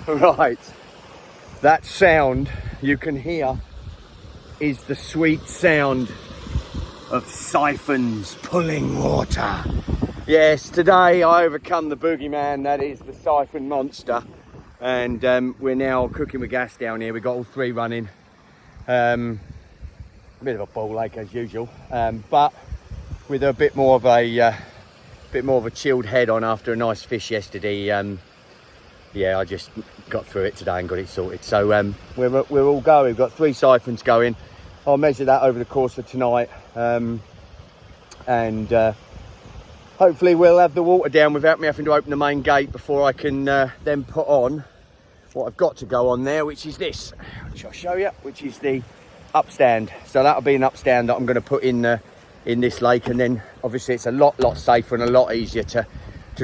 Right, that sound you can hear is the sweet sound of siphons pulling water. Yes, today I overcome the boogeyman that is the siphon monster, and we're now cooking with gas down here. We've got all three running. A bit of a ball ache as usual, but with a bit more of a chilled head on after a nice fish yesterday. Yeah, I just got through it today and got it sorted. So we're all going. We've got 3 siphons going. I'll measure that over the course of tonight, and hopefully we'll have the water down without me having to open the main gate before I can then put on what I've got to go on there, which is this, which I'll show you, which is the upstand. So that'll be an upstand that I'm going to put in this lake, and then obviously it's a lot safer and a lot easier to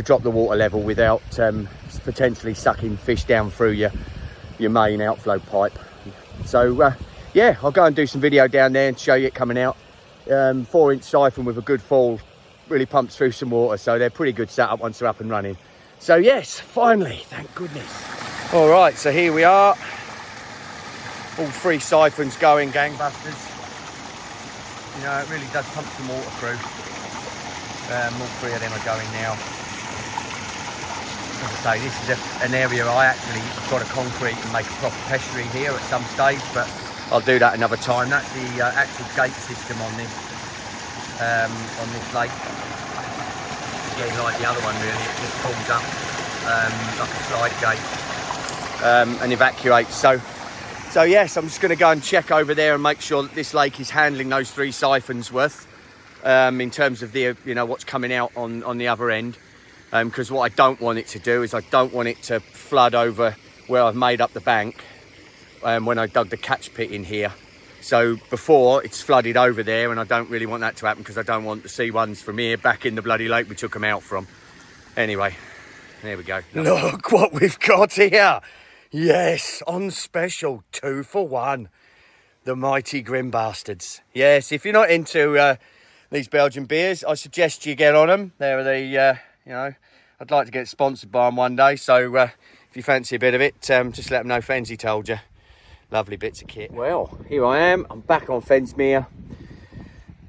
drop the water level without potentially sucking fish down through your main outflow pipe. So yeah, I'll go and do some video down there and show you it coming out. 4-inch siphon with a good fall, really pumps through some water, so they're pretty good setup once they're up and running. So yes, finally, thank goodness. All right, so here we are, all 3 siphons going, gangbusters. You know, it really does pump some water through. All 3 of them are going now. As I say, this is an area I actually got to concrete and make a proper pêcherie here at some stage, but I'll do that another time. That's the actual gate system on this lake. Again, like the other one really, it just pulls up like a slide gate and evacuates. So yes, I'm just going to go and check over there and make sure that this lake is handling those 3 siphons worth in terms of the, you know, what's coming out on the other end. Because what I don't want it to do is I don't want it to flood over where I've made up the bank when I dug the catch pit in here. So before it's flooded over there, and I don't really want that to happen because I don't want the C1s from here back in the bloody lake we took them out from. Anyway, there we go. Look what we've got here. Yes, on special, 2 for 1. The mighty Grimbergen. Yes, if you're not into these Belgian beers, I suggest you get on them. They're the... you know, I'd like to get sponsored by them one day, so if you fancy a bit of it, just let them know Fensy told you. Lovely bits of kit. Well, here I am. I'm back on Fensmere.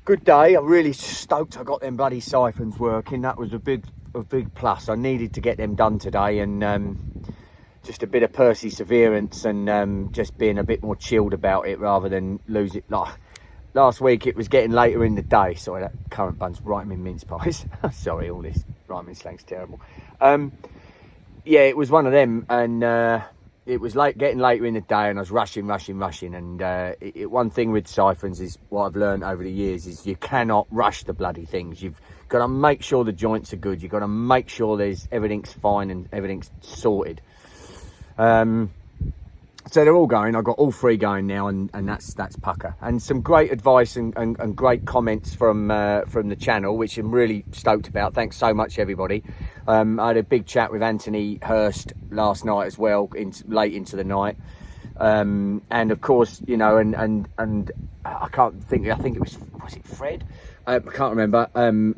Good day. I'm really stoked I got them bloody siphons working. That was a big plus. I needed to get them done today, and just a bit of perseverance and just being a bit more chilled about it rather than lose it. Like last week, it was getting later in the day. Sorry, that currant bun's right in my mince pies. Sorry, all this rhyming slang's terrible. Yeah, it was one of them, and it was getting later in the day, and I was rushing, and one thing with siphons is what I've learned over the years is you cannot rush the bloody things. You've got to make sure the joints are good. You've got to make sure everything's fine and everything's sorted. So they're all going. I've got all 3 going now, and that's pucker. And some great advice and great comments from the channel, which I'm really stoked about. Thanks so much, everybody. I had a big chat with Anthony Hurst last night as well, late into the night. And of course, you know, and I can't think. I think was it Fred? I can't remember.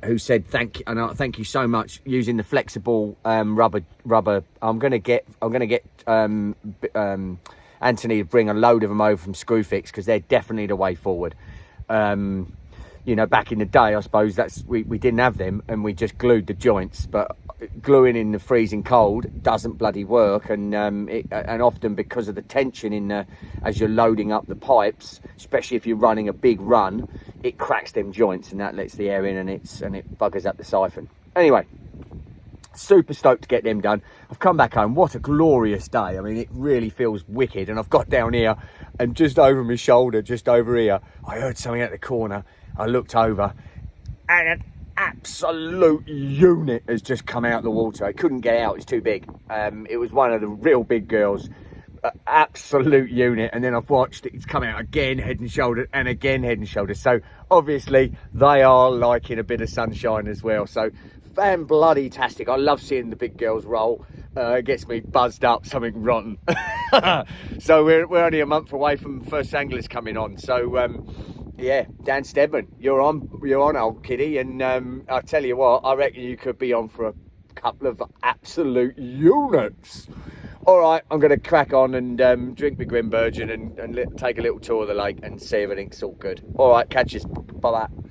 Who said thank you so much using the flexible rubber. I'm gonna get Anthony to bring a load of them over from Screwfix because they're definitely the way forward. You know, back in the day, I suppose we didn't have them and we just glued the joints, but gluing in the freezing cold doesn't bloody work, and often because of the tension as you're loading up the pipes, especially if you're running a big run, it cracks them joints and that lets the air in and it buggers up the siphon. Anyway, super stoked to get them done. I've come back home. What a glorious day. I mean, it really feels wicked. And I've got down here and just over my shoulder, just over here, I heard something at the corner. I looked over and an absolute unit has just come out of the water. It couldn't get out, it's too big. It was one of the real big girls. Absolute unit. And then I've watched it's come out again, head and shoulders, and again head and shoulders. So obviously they are liking a bit of sunshine as well. So fan bloody tastic. I love seeing the big girls roll. It gets me buzzed up, something rotten. So we're only a month away from first anglers coming on. So yeah, Dan Stedman, you're on, old kiddie. And I'll tell you what, I reckon you could be on for a couple of absolute units. All right, I'm going to crack on and drink my Grimbergen and take a little tour of the lake and see everything's all good. All right, catch you. Bye-bye.